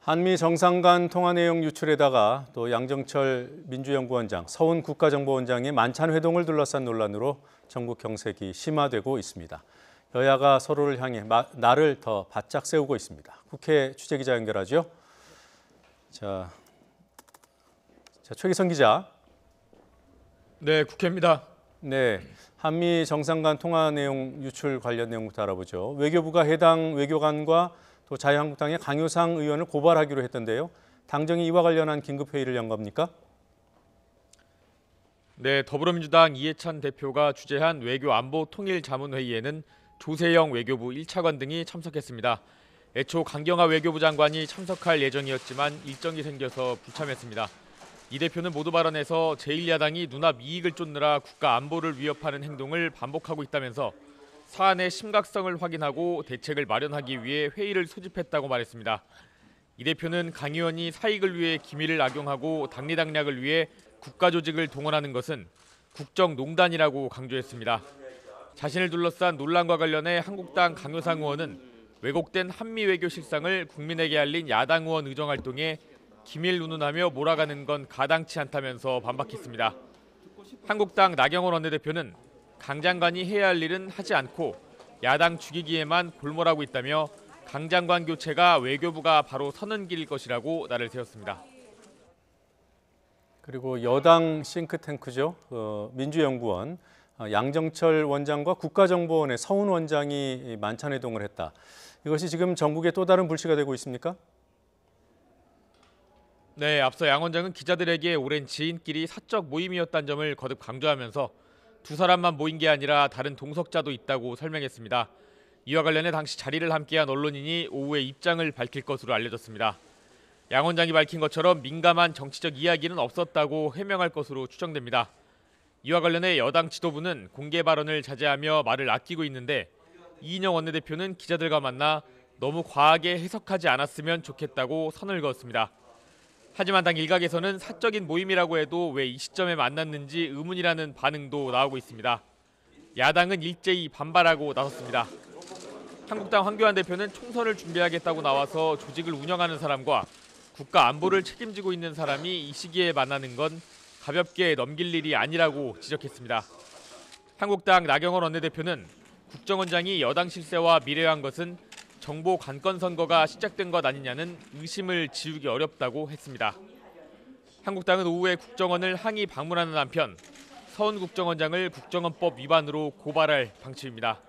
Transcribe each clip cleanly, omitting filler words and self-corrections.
한미 정상 간 통화 내용 유출에다가 또 양정철 민주연구원장, 서훈 국가정보원장의 만찬 회동을 둘러싼 논란으로 전국 경색이 심화되고 있습니다. 여야가 서로를 향해 날을 더 바짝 세우고 있습니다. 국회 취재기자 연결하죠. 자, 최기성 기자. 네, 국회입니다. 네, 한미 정상 간 통화 내용 유출 관련 내용부터 알아보죠. 외교부가 해당 외교관과 또 자유한국당의 강효상 의원을 고발하기로 했던데요. 당정이 이와 관련한 긴급회의를 연 겁니까? 네, 더불어민주당 이해찬 대표가 주재한 외교안보통일자문회의에는 조세영 외교부 1차관 등이 참석했습니다. 애초 강경화 외교부 장관이 참석할 예정이었지만 일정이 생겨서 불참했습니다. 이 대표는 모두 발언에서 제1야당이 눈앞 이익을 쫓느라 국가 안보를 위협하는 행동을 반복하고 있다면서 사안의 심각성을 확인하고 대책을 마련하기 위해 회의를 소집했다고 말했습니다. 이 대표는 강 의원이 사익을 위해 기밀을 악용하고 당리당략을 위해 국가조직을 동원하는 것은 국정농단이라고 강조했습니다. 자신을 둘러싼 논란과 관련해 한국당 강효상 의원은 왜곡된 한미 외교 실상을 국민에게 알린 야당 의원 의정활동에 기밀 운운하며 몰아가는 건 가당치 않다면서 반박했습니다. 한국당 나경원 원내대표는 강 장관이 해야 할 일은 하지 않고 야당 죽이기에만 골몰하고 있다며 강 장관 교체가 외교부가 바로 서는 길일 것이라고 날을 세웠습니다. 그리고 여당 싱크탱크죠. 민주연구원 양정철 원장과 국가정보원의 서훈 원장이 만찬회동을 했다. 이것이 지금 전국에 또 다른 불씨가 되고 있습니까? 네, 앞서 양 원장은 기자들에게 오랜 지인끼리 사적 모임이었다는 점을 거듭 강조하면서 두 사람만 모인 게 아니라 다른 동석자도 있다고 설명했습니다. 이와 관련해 당시 자리를 함께한 언론인이 오후에 입장을 밝힐 것으로 알려졌습니다. 양 원장이 밝힌 것처럼 민감한 정치적 이야기는 없었다고 해명할 것으로 추정됩니다. 이와 관련해 여당 지도부는 공개 발언을 자제하며 말을 아끼고 있는데 이인영 원내대표는 기자들과 만나 너무 과하게 해석하지 않았으면 좋겠다고 선을 그었습니다. 하지만 당 일각에서는 사적인 모임이라고 해도 왜 이 시점에 만났는지 의문이라는 반응도 나오고 있습니다. 야당은 일제히 반발하고 나섰습니다. 한국당 황교안 대표는 총선을 준비하겠다고 나와서 조직을 운영하는 사람과 국가 안보를 책임지고 있는 사람이 이 시기에 만나는 건 가볍게 넘길 일이 아니라고 지적했습니다. 한국당 나경원 원내대표는 국정원장이 여당 실세와 미래한 것은 정보 관건 선거가 시작된 것 아니냐는 의심을 지우기 어렵다고 했습니다. 한국당은 오후에 국정원을 항의 방문하는 한편 서훈 국정원장을 국정원법 위반으로 고발할 방침입니다.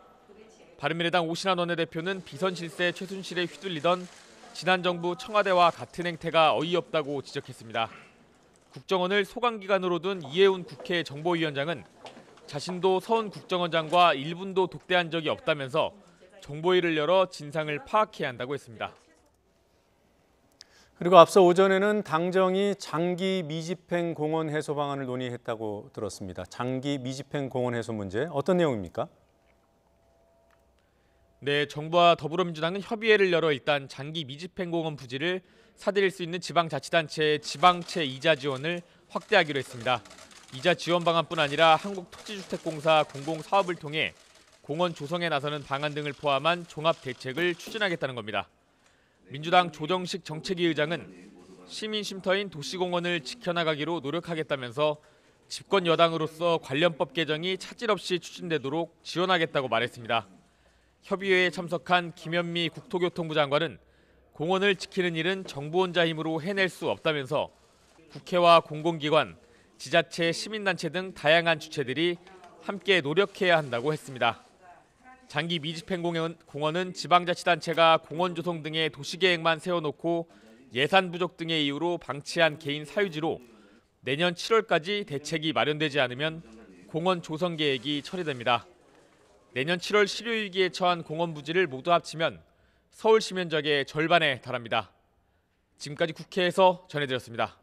바른미래당 오신환 원내대표는 비선 실세 최순실에 휘둘리던 지난 정부 청와대와 같은 행태가 어이없다고 지적했습니다. 국정원을 소강기관으로 둔 이해운 국회 정보위원장은 자신도 서훈 국정원장과 1분도 독대한 적이 없다면서 정보위를 열어 진상을 파악해야 한다고 했습니다. 그리고 앞서 오전에는 당정이 장기 미집행 공원 해소 방안을 논의했다고 들었습니다. 장기 미집행 공원 해소 문제 어떤 내용입니까? 네, 정부와 더불어민주당은 협의회를 열어 일단 장기 미집행 공원 부지를 사들일 수 있는 지방자치단체의 지방채 이자 지원을 확대하기로 했습니다. 이자 지원 방안뿐 아니라 한국토지주택공사 공공사업을 통해 공원 조성에 나서는 방안 등을 포함한 종합 대책을 추진하겠다는 겁니다. 민주당 조정식 정책위 의장은 시민쉼터인 도시공원을 지켜나가기로 노력하겠다면서 집권 여당으로서 관련법 개정이 차질 없이 추진되도록 지원하겠다고 말했습니다. 협의회에 참석한 김현미 국토교통부 장관은 공원을 지키는 일은 정부 혼자 힘으로 해낼 수 없다면서 국회와 공공기관, 지자체, 시민단체 등 다양한 주체들이 함께 노력해야 한다고 했습니다. 장기 미집행 공원은 지방자치단체가 공원 조성 등의 도시계획만 세워놓고 예산 부족 등의 이유로 방치한 개인 사유지로 내년 7월까지 대책이 마련되지 않으면 공원 조성 계획이 처리됩니다. 내년 7월 실효위기에 처한 공원 부지를 모두 합치면 서울 시면적의 절반에 달합니다. 지금까지 국회에서 전해드렸습니다.